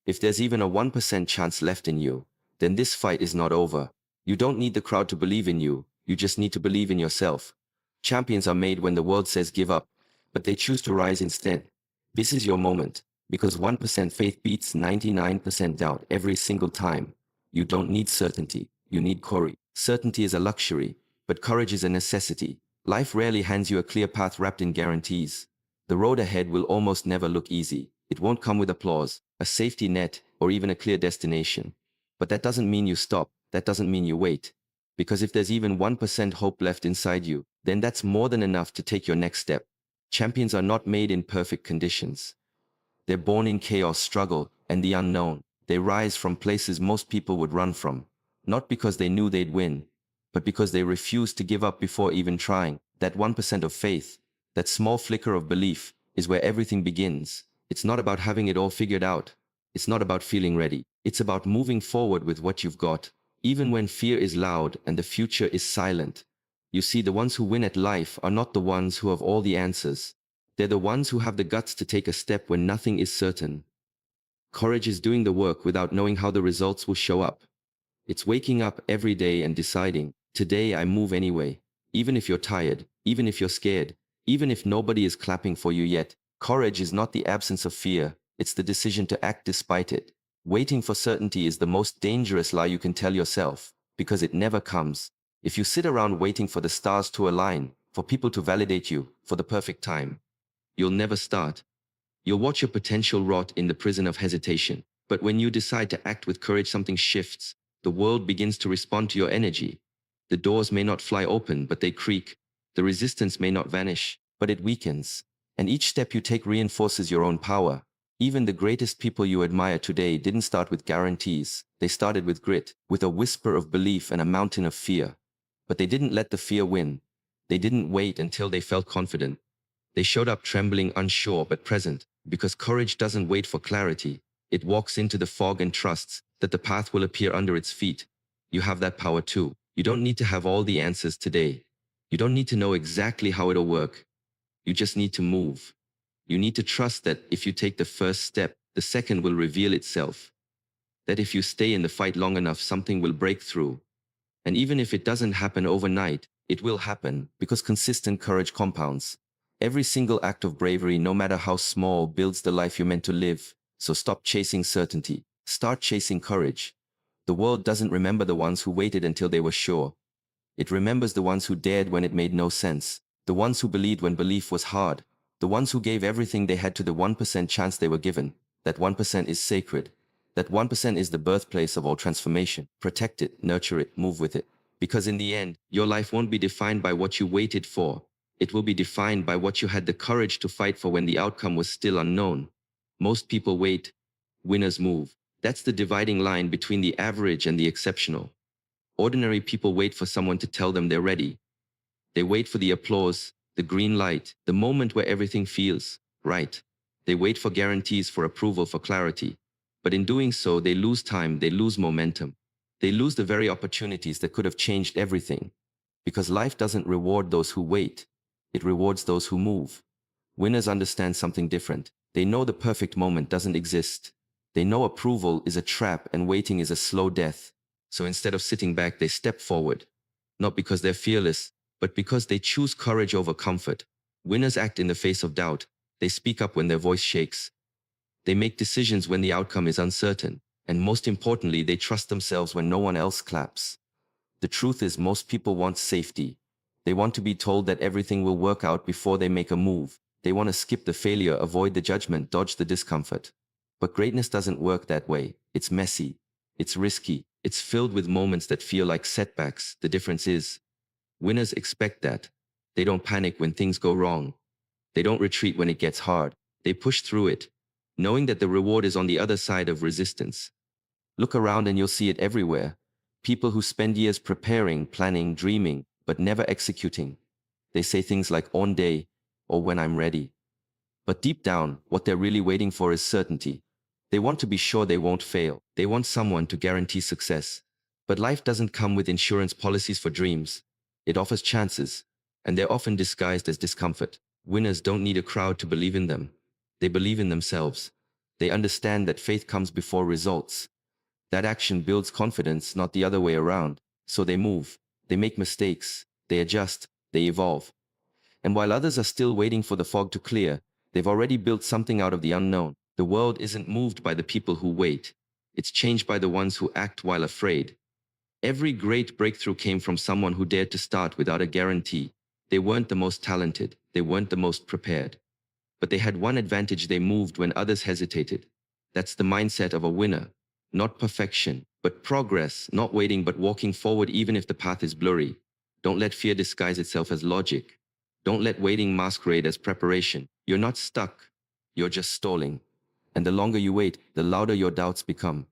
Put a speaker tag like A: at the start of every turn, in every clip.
A: If there's even a 1% chance left in you, then this fight is not over. You don't need the crowd to believe in you, you just need to believe in yourself. Champions are made when the world says give up, but they choose to rise instead. This is your moment, because 1% faith beats 99% doubt every single time. You don't need certainty, you need courage. Certainty is a luxury, but courage is a necessity. Life rarely hands you a clear path wrapped in guarantees. The road ahead will almost never look easy. It won't come with applause, a safety net, or even a clear destination. But that doesn't mean you stop, that doesn't mean you wait. Because if there's even 1% hope left inside you, then that's more than enough to take your next step. Champions are not made in perfect conditions. They're born in chaos, struggle, and the unknown. They rise from places most people would run from. Not because they knew they'd win, but because they refused to give up before even trying. That 1% of faith, that small flicker of belief, is where everything begins. It's not about having it all figured out. It's not about feeling ready. It's about moving forward with what you've got, even when fear is loud and the future is silent. You see, the ones who win at life are not the ones who have all the answers. They're the ones who have the guts to take a step when nothing is certain. Courage is doing the work without knowing how the results will show up. It's waking up every day and deciding, today I move anyway. Even if you're tired, even if you're scared, even if nobody is clapping for you yet. Courage is not the absence of fear, it's the decision to act despite it. Waiting for certainty is the most dangerous lie you can tell yourself, because it never comes. If you sit around waiting for the stars to align, for people to validate you, for the perfect time, you'll never start. You'll watch your potential rot in the prison of hesitation. But when you decide to act with courage, something shifts. The world begins to respond to your energy. The doors may not fly open, but they creak. The resistance may not vanish, but it weakens. And each step you take reinforces your own power. Even the greatest people you admire today didn't start with guarantees. They started with grit, with a whisper of belief and a mountain of fear. But they didn't let the fear win. They didn't wait until they felt confident. They showed up trembling, unsure, but present, because courage doesn't wait for clarity. It walks into the fog and trusts that the path will appear under its feet. You have that power too. You don't need to have all the answers today. You don't need to know exactly how it'll work. You just need to move. You need to trust that if you take the first step, the second will reveal itself. That if you stay in the fight long enough, something will break through. And even if it doesn't happen overnight, it will happen, because consistent courage compounds. Every single act of bravery, no matter how small, builds the life you're meant to live. So stop chasing certainty. Start chasing courage. The world doesn't remember the ones who waited until they were sure. It remembers the ones who dared when it made no sense. The ones who believed when belief was hard. The ones who gave everything they had to the 1% chance they were given. That 1% is sacred. That 1% is the birthplace of all transformation. Protect it, nurture it, move with it. Because in the end, your life won't be defined by what you waited for. It will be defined by what you had the courage to fight for when the outcome was still unknown. Most people wait. Winners move. That's the dividing line between the average and the exceptional. Ordinary people wait for someone to tell them they're ready. They wait for the applause, the green light, the moment where everything feels right. They wait for guarantees, for approval, for clarity. But in doing so, they lose time, they lose momentum. They lose the very opportunities that could have changed everything. Because life doesn't reward those who wait. It rewards those who move. Winners understand something different. They know the perfect moment doesn't exist. They know approval is a trap and waiting is a slow death. So instead of sitting back, they step forward. Not because they're fearless, but because they choose courage over comfort. Winners act in the face of doubt. They speak up when their voice shakes. They make decisions when the outcome is uncertain. And most importantly, they trust themselves when no one else claps. The truth is, most people want safety. They want to be told that everything will work out before they make a move. They want to skip the failure, avoid the judgment, dodge the discomfort. But greatness doesn't work that way. It's messy. It's risky. It's filled with moments that feel like setbacks. The difference is, winners expect that. They don't panic when things go wrong. They don't retreat when it gets hard. They push through it, knowing that the reward is on the other side of resistance. Look around and you'll see it everywhere. People who spend years preparing, planning, dreaming, but never executing. They say things like "on day" or "when I'm ready." But deep down, what they're really waiting for is certainty. They want to be sure they won't fail. They want someone to guarantee success. But life doesn't come with insurance policies for dreams. It offers chances, and they're often disguised as discomfort. Winners don't need a crowd to believe in them. They believe in themselves. They understand that faith comes before results. That action builds confidence, not the other way around. So they move, they make mistakes, they adjust, they evolve. And while others are still waiting for the fog to clear, they've already built something out of the unknown. The world isn't moved by the people who wait. It's changed by the ones who act while afraid. Every great breakthrough came from someone who dared to start without a guarantee. They weren't the most talented, they weren't the most prepared. But they had one advantage: they moved when others hesitated. That's the mindset of a winner. Not perfection, but progress, not waiting but walking forward even if the path is blurry. Don't let fear disguise itself as logic. Don't let waiting masquerade as preparation. You're not stuck, you're just stalling. And the longer you wait, the louder your doubts become.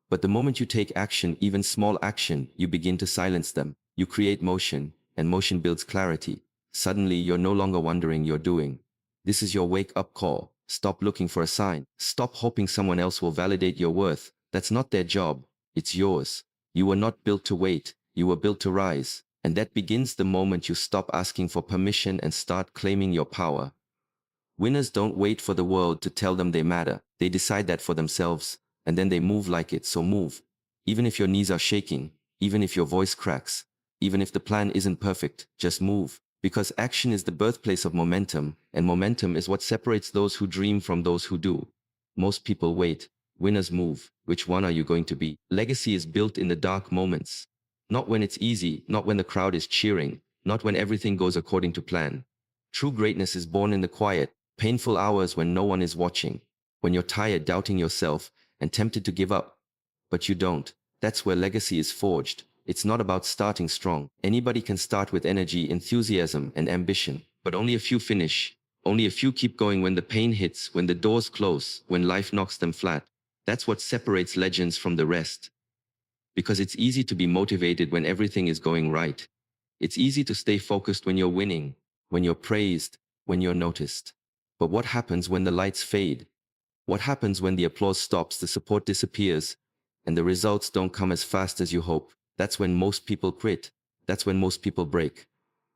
A: But the moment you take action, even small action, you begin to silence them. You create motion, and motion builds clarity. Suddenly, you're no longer wondering, you're doing. This is your wake-up call. Stop looking for a sign. Stop hoping someone else will validate your worth. That's not their job. It's yours. You were not built to wait. You were built to rise. And that begins the moment you stop asking for permission and start claiming your power. Winners don't wait for the world to tell them they matter. They decide that for themselves, and then they move like it. So move. Even if your knees are shaking, even if your voice cracks, even if the plan isn't perfect, just move. Because action is the birthplace of momentum, and momentum is what separates those who dream from those who do. Most people wait. Winners move. Which one are you going to be? Legacy is built in the dark moments. Not when it's easy, not when the crowd is cheering, not when everything goes according to plan. True greatness is born in the quiet, painful hours when no one is watching, when you're tired, doubting yourself, and tempted to give up. But you don't. That's where legacy is forged. It's not about starting strong. Anybody can start with energy, enthusiasm, and ambition. But only a few finish. Only a few keep going when the pain hits, when the doors close, when life knocks them flat. That's what separates legends from the rest. Because it's easy to be motivated when everything is going right. It's easy to stay focused when you're winning, when you're praised, when you're noticed. But what happens when the lights fade? What happens when the applause stops, the support disappears, and the results don't come as fast as you hope? That's when most people quit. That's when most people break.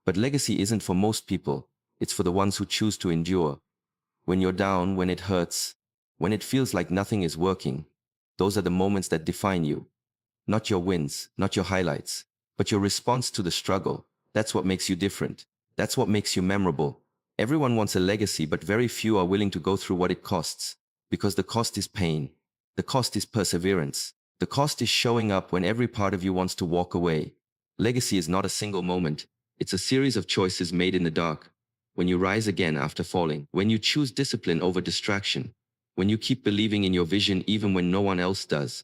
A: But legacy isn't for most people. It's for the ones who choose to endure. When you're down, when it hurts, when it feels like nothing is working, those are the moments that define you. Not your wins, not your highlights, but your response to the struggle. That's what makes you different. That's what makes you memorable. Everyone wants a legacy, but very few are willing to go through what it costs. Because the cost is pain. The cost is perseverance. The cost is showing up when every part of you wants to walk away. Legacy is not a single moment. It's a series of choices made in the dark. When you rise again after falling. When you choose discipline over distraction. When you keep believing in your vision even when no one else does.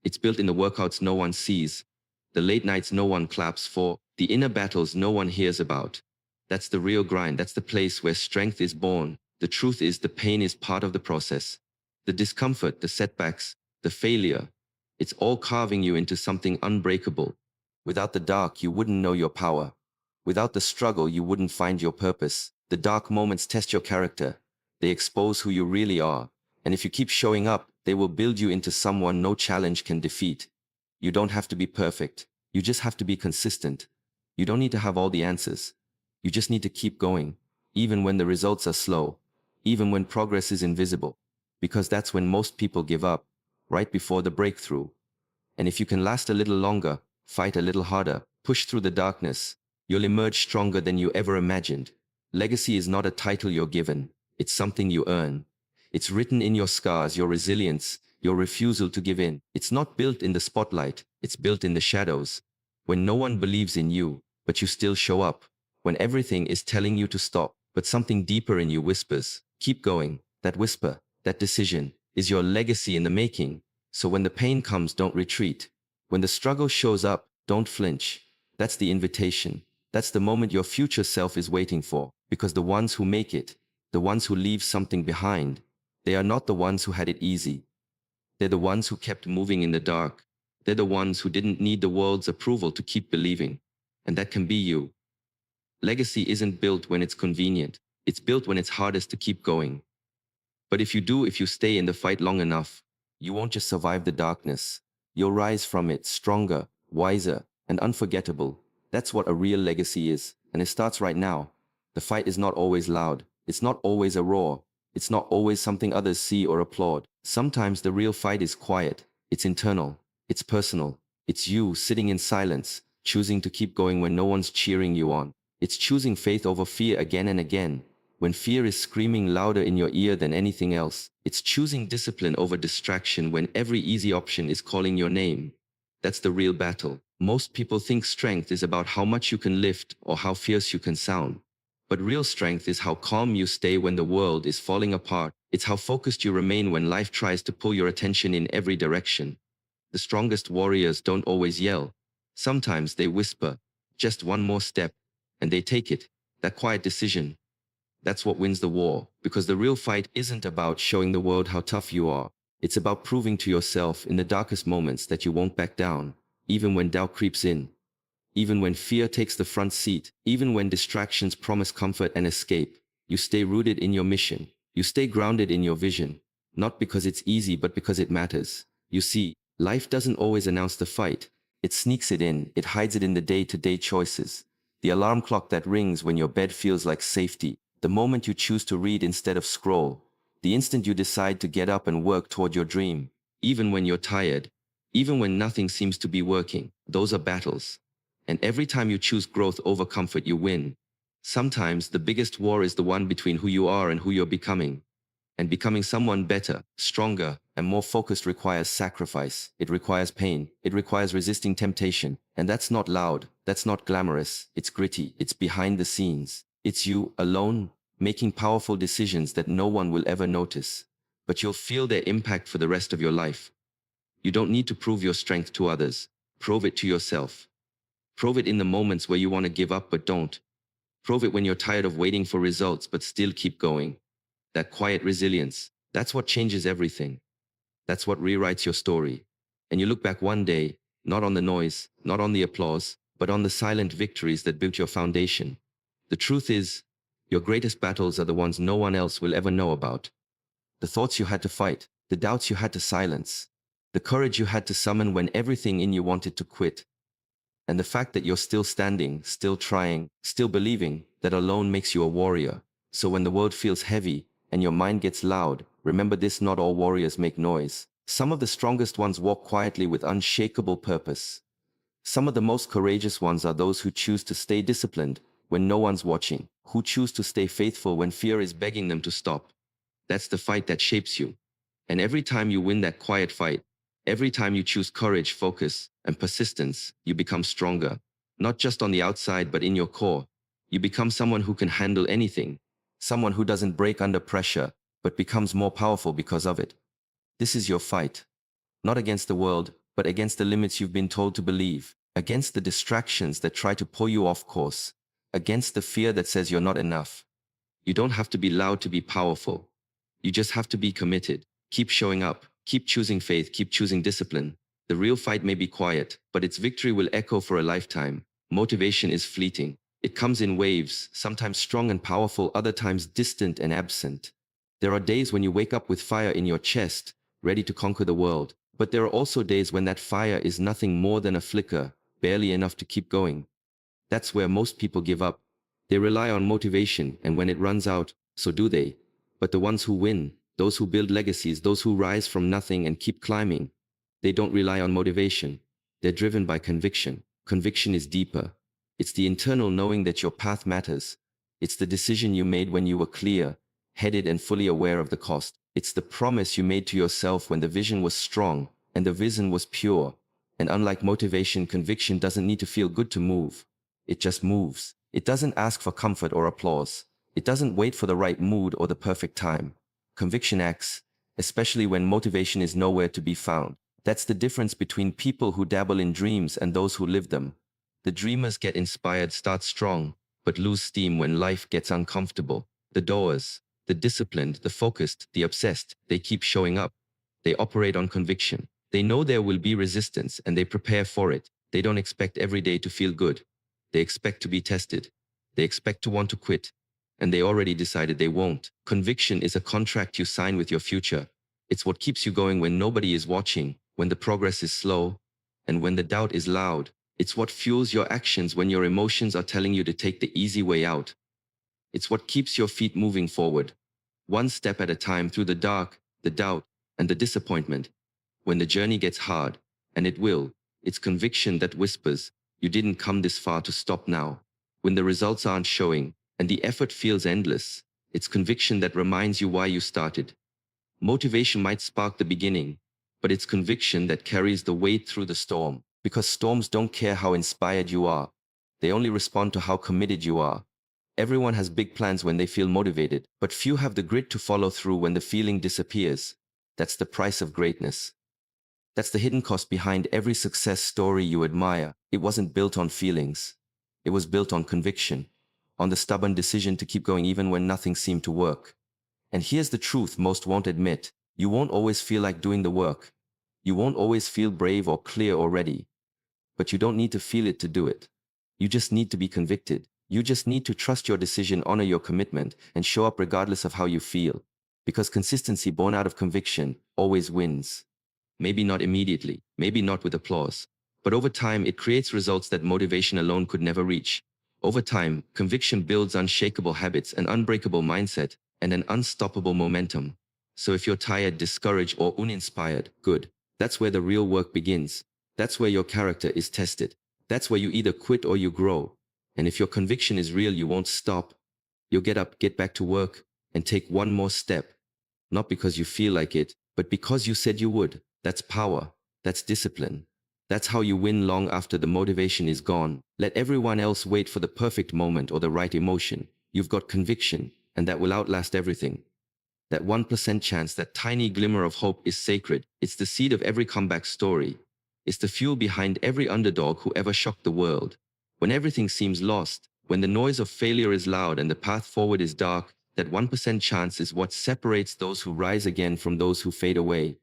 A: It's built in the workouts no one sees, the late nights no one claps for, the inner battles no one hears about. That's the real grind. That's the place where strength is born. The truth is, the pain is part of the process. The discomfort, the setbacks, the failure, it's all carving you into something unbreakable. Without the dark, you wouldn't know your power. Without the struggle, you wouldn't find your purpose. The dark moments test your character. They expose who you really are. And if you keep showing up, they will build you into someone no challenge can defeat. You don't have to be perfect. You just have to be consistent. You don't need to have all the answers. You just need to keep going, even when the results are slow, even when progress is invisible. Because that's when most people give up, right before the breakthrough. And if you can last a little longer, fight a little harder, push through the darkness, you'll emerge stronger than you ever imagined. Legacy is not a title you're given. It's something you earn. It's written in your scars, your resilience, your refusal to give in. It's not built in the spotlight. It's built in the shadows. When no one believes in you, but you still show up. When everything is telling you to stop, but something deeper in you whispers, keep going. That whisper, that decision, is your legacy in the making. So when the pain comes, don't retreat. When the struggle shows up, don't flinch. That's the invitation. That's the moment your future self is waiting for. Because the ones who make it, the ones who leave something behind, they are not the ones who had it easy. They're the ones who kept moving in the dark. They're the ones who didn't need the world's approval to keep believing. And that can be you. Legacy isn't built when it's convenient. It's built when it's hardest to keep going. But if you stay in the fight long enough, you won't just survive the darkness. You'll rise from it stronger, wiser, and unforgettable. That's what a real legacy is. And it starts right now. The fight is not always loud. It's not always a roar. It's not always something others see or applaud. Sometimes the real fight is quiet. It's internal. It's personal. It's you sitting in silence, choosing to keep going when no one's cheering you on. It's choosing faith over fear again and again, when fear is screaming louder in your ear than anything else. It's choosing discipline over distraction when every easy option is calling your name. That's the real battle. Most people think strength is about how much you can lift or how fierce you can sound. But real strength is how calm you stay when the world is falling apart. It's how focused you remain when life tries to pull your attention in every direction. The strongest warriors don't always yell. Sometimes they whisper, just one more step, and they take it. That quiet decision, that's what wins the war, because the real fight isn't about showing the world how tough you are. It's about proving to yourself in the darkest moments that you won't back down, even when doubt creeps in, even when fear takes the front seat, even when distractions promise comfort and escape. You stay rooted in your mission. You stay grounded in your vision, not because it's easy, but because it matters. You see, life doesn't always announce the fight. It sneaks it in. It hides it in the day-to-day choices. The alarm clock that rings when your bed feels like safety. The moment you choose to read instead of scroll. The instant you decide to get up and work toward your dream. Even when you're tired. Even when nothing seems to be working. Those are battles. And every time you choose growth over comfort, you win. Sometimes the biggest war is the one between who you are and who you're becoming. And becoming someone better, stronger, and more focused requires sacrifice. It requires pain. It requires resisting temptation. And that's not loud. That's not glamorous. It's gritty. It's behind the scenes. It's you, alone, making powerful decisions that no one will ever notice. But you'll feel their impact for the rest of your life. You don't need to prove your strength to others. Prove it to yourself. Prove it in the moments where you want to give up but don't. Prove it when you're tired of waiting for results but still keep going. That quiet resilience, that's what changes everything. That's what rewrites your story. And you look back one day, not on the noise, not on the applause, but on the silent victories that built your foundation. The truth is, your greatest battles are the ones no one else will ever know about. The thoughts you had to fight, the doubts you had to silence, the courage you had to summon when everything in you wanted to quit. And the fact that you're still standing, still trying, still believing, that alone makes you a warrior. So when the world feels heavy and your mind gets loud, remember this: not all warriors make noise. Some of the strongest ones walk quietly with unshakable purpose. Some of the most courageous ones are those who choose to stay disciplined when no one's watching, who choose to stay faithful when fear is begging them to stop. That's the fight that shapes you. And every time you win that quiet fight, every time you choose courage, focus, and persistence, you become stronger. Not just on the outside, but in your core. You become someone who can handle anything. Someone who doesn't break under pressure, but becomes more powerful because of it. This is your fight. Not against the world, but against the limits you've been told to believe. Against the distractions that try to pull you off course. Against the fear that says you're not enough. You don't have to be loud to be powerful. You just have to be committed. Keep showing up. Keep choosing faith. Keep choosing discipline. The real fight may be quiet, but its victory will echo for a lifetime. Motivation is fleeting. It comes in waves, sometimes strong and powerful, other times distant and absent. There are days when you wake up with fire in your chest, ready to conquer the world. But there are also days when that fire is nothing more than a flicker, barely enough to keep going. That's where most people give up. They rely on motivation, and when it runs out, so do they. But the ones who win, those who build legacies, those who rise from nothing and keep climbing, they don't rely on motivation. They're driven by conviction. Conviction is deeper. It's the internal knowing that your path matters. It's the decision you made when you were clear, headed, and fully aware of the cost. It's the promise you made to yourself when the vision was strong and the vision was pure. And unlike motivation, conviction doesn't need to feel good to move. It just moves. It doesn't ask for comfort or applause. It doesn't wait for the right mood or the perfect time. Conviction acts, especially when motivation is nowhere to be found. That's the difference between people who dabble in dreams and those who live them. The dreamers get inspired, start strong, but lose steam when life gets uncomfortable. The doers, the disciplined, the focused, the obsessed, they keep showing up. They operate on conviction. They know there will be resistance and they prepare for it. They don't expect every day to feel good. They expect to be tested. They expect to want to quit. And they already decided they won't. Conviction is a contract you sign with your future. It's what keeps you going when nobody is watching, when the progress is slow, and when the doubt is loud. It's what fuels your actions when your emotions are telling you to take the easy way out. It's what keeps your feet moving forward one step at a time through the dark, the doubt, and the disappointment. When the journey gets hard, and it will, it's conviction that whispers, you didn't come this far to stop now. When the results aren't showing, and the effort feels endless, it's conviction that reminds you why you started. Motivation might spark the beginning, but it's conviction that carries the weight through the storm. Because storms don't care how inspired you are. They only respond to how committed you are. Everyone has big plans when they feel motivated, but few have the grit to follow through when the feeling disappears. That's the price of greatness. That's the hidden cost behind every success story you admire. It wasn't built on feelings. It was built on conviction, on the stubborn decision to keep going even when nothing seemed to work. And here's the truth most won't admit. You won't always feel like doing the work. You won't always feel brave or clear or ready. But you don't need to feel it to do it. You just need to be convicted. You just need to trust your decision, honor your commitment, and show up regardless of how you feel. Because consistency born out of conviction always wins. Maybe not immediately, maybe not with applause, but over time it creates results that motivation alone could never reach. Over time, conviction builds unshakable habits, an unbreakable mindset, and an unstoppable momentum. So if you're tired, discouraged, or uninspired, good. That's where the real work begins. That's where your character is tested. That's where you either quit or you grow. And if your conviction is real, you won't stop. You'll get up, get back to work, and take one more step. Not because you feel like it, but because you said you would. That's power. That's discipline. That's how you win long after the motivation is gone. Let everyone else wait for the perfect moment or the right emotion. You've got conviction, and that will outlast everything. That 1% chance, that tiny glimmer of hope is sacred. It's the seed of every comeback story. It's the fuel behind every underdog who ever shocked the world. When everything seems lost, when the noise of failure is loud and the path forward is dark, that 1% chance is what separates those who rise again from those who fade away.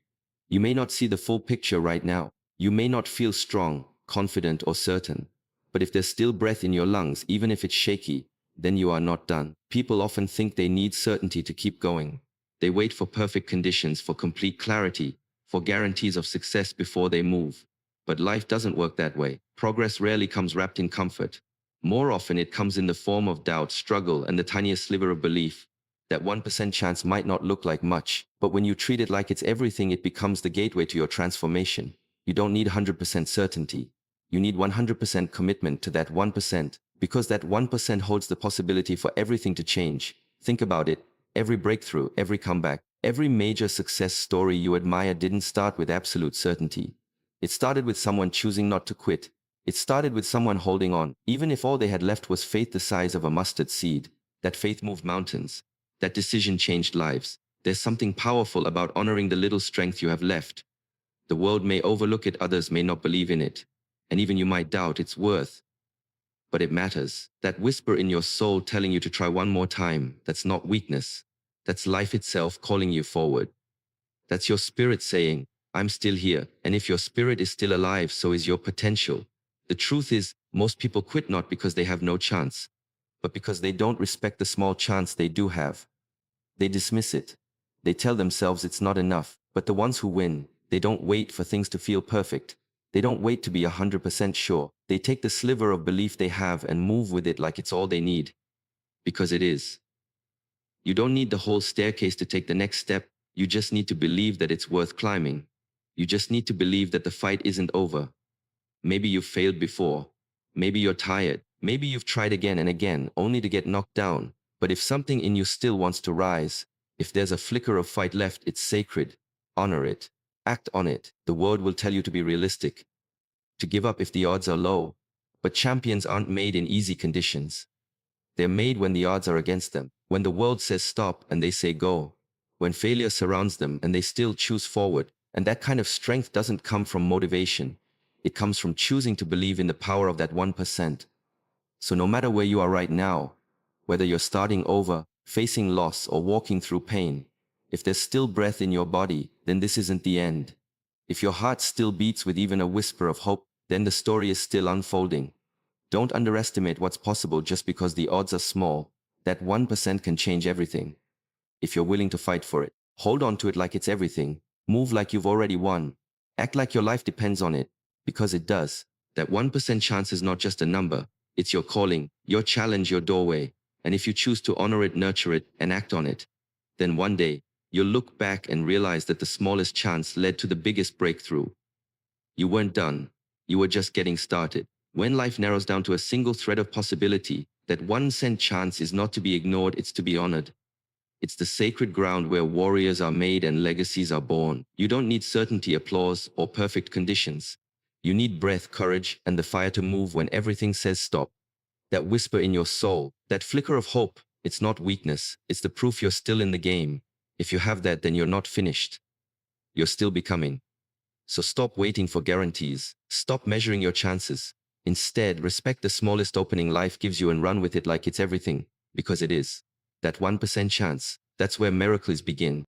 A: You may not see the full picture right now. You may not feel strong, confident, or certain. But if there's still breath in your lungs, even if it's shaky, then you are not done. People often think they need certainty to keep going. They wait for perfect conditions, for complete clarity, for guarantees of success before they move. But life doesn't work that way. Progress rarely comes wrapped in comfort. More often it comes in the form of doubt, struggle, and the tiniest sliver of belief. That 1% chance might not look like much, but when you treat it like it's everything, it becomes the gateway to your transformation. You don't need 100% certainty. You need 100% commitment to that 1%, because that 1% holds the possibility for everything to change. Think about it. Every breakthrough, every comeback, every major success story you admire didn't start with absolute certainty. It started with someone choosing not to quit. It started with someone holding on, even if all they had left was faith the size of a mustard seed. That faith moved mountains. That decision changed lives. There's something powerful about honoring the little strength you have left. The world may overlook it, others may not believe in it, and even you might doubt its worth. But it matters. That whisper in your soul telling you to try one more time, that's not weakness. That's life itself calling you forward. That's your spirit saying, I'm still here. And if your spirit is still alive, so is your potential. The truth is, most people quit not because they have no chance, but because they don't respect the small chance they do have. They dismiss it. They tell themselves it's not enough. But the ones who win, they don't wait for things to feel perfect. They don't wait to be 100% sure. They take the sliver of belief they have and move with it like it's all they need. Because it is. You don't need the whole staircase to take the next step. You just need to believe that it's worth climbing. You just need to believe that the fight isn't over. Maybe you've failed before. Maybe you're tired. Maybe you've tried again and again, only to get knocked down. But if something in you still wants to rise, if there's a flicker of fight left, it's sacred. Honor it. Act on it. The world will tell you to be realistic, to give up if the odds are low. But champions aren't made in easy conditions. They're made when the odds are against them, when the world says stop and they say go, when failure surrounds them and they still choose forward. And that kind of strength doesn't come from motivation. It comes from choosing to believe in the power of that 1%. So no matter where you are right now, whether you're starting over, facing loss, or walking through pain, if there's still breath in your body, then this isn't the end. If your heart still beats with even a whisper of hope, then the story is still unfolding. Don't underestimate what's possible just because the odds are small. That 1% can change everything. If you're willing to fight for it, hold on to it like it's everything. Move like you've already won. Act like your life depends on it, because it does. That 1% chance is not just a number. It's your calling, your challenge, your doorway. And if you choose to honor it, nurture it, and act on it, Then one day, you'll look back and realize that the smallest chance led to the biggest breakthrough. You weren't done. You were just getting started. When life narrows down to a single thread of possibility, that 1% chance is not to be ignored, it's to be honored. It's the sacred ground where warriors are made and legacies are born. You don't need certainty, applause, or perfect conditions. You need breath, courage, and the fire to move when everything says stop. That whisper in your soul, that flicker of hope, it's not weakness, it's the proof you're still in the game. If you have that, then you're not finished. You're still becoming. So stop waiting for guarantees. Stop measuring your chances. Instead, respect the smallest opening life gives you and run with it like it's everything, because it is. That 1% chance, that's where miracles begin.